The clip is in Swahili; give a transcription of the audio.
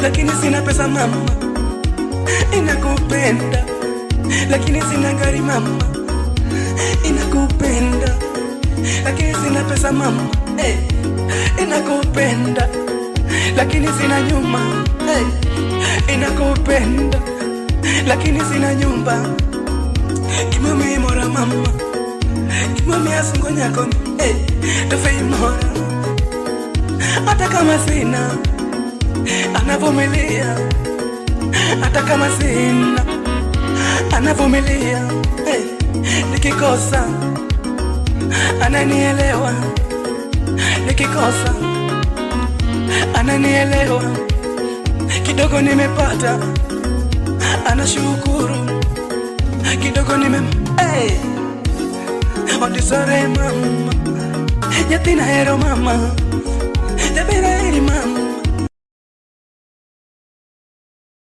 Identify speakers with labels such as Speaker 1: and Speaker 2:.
Speaker 1: lakini sina pesa mama. Inakupenda lakini sina gari mama. Inakupenda lakini sina pesa mama. Inakupenda lakini sina nyumba. Inakupenda lakini sina nyumba. Kimami mora mama, kimami asungo nyako tofei mora. Hata kama sina anavumilia, hata kama sina anavumilia. Nikikosa ananielewa, nikikosa ananielewa. Kidogo nimepata anashukuru, kidogo ondisore mama, yatina hero mama.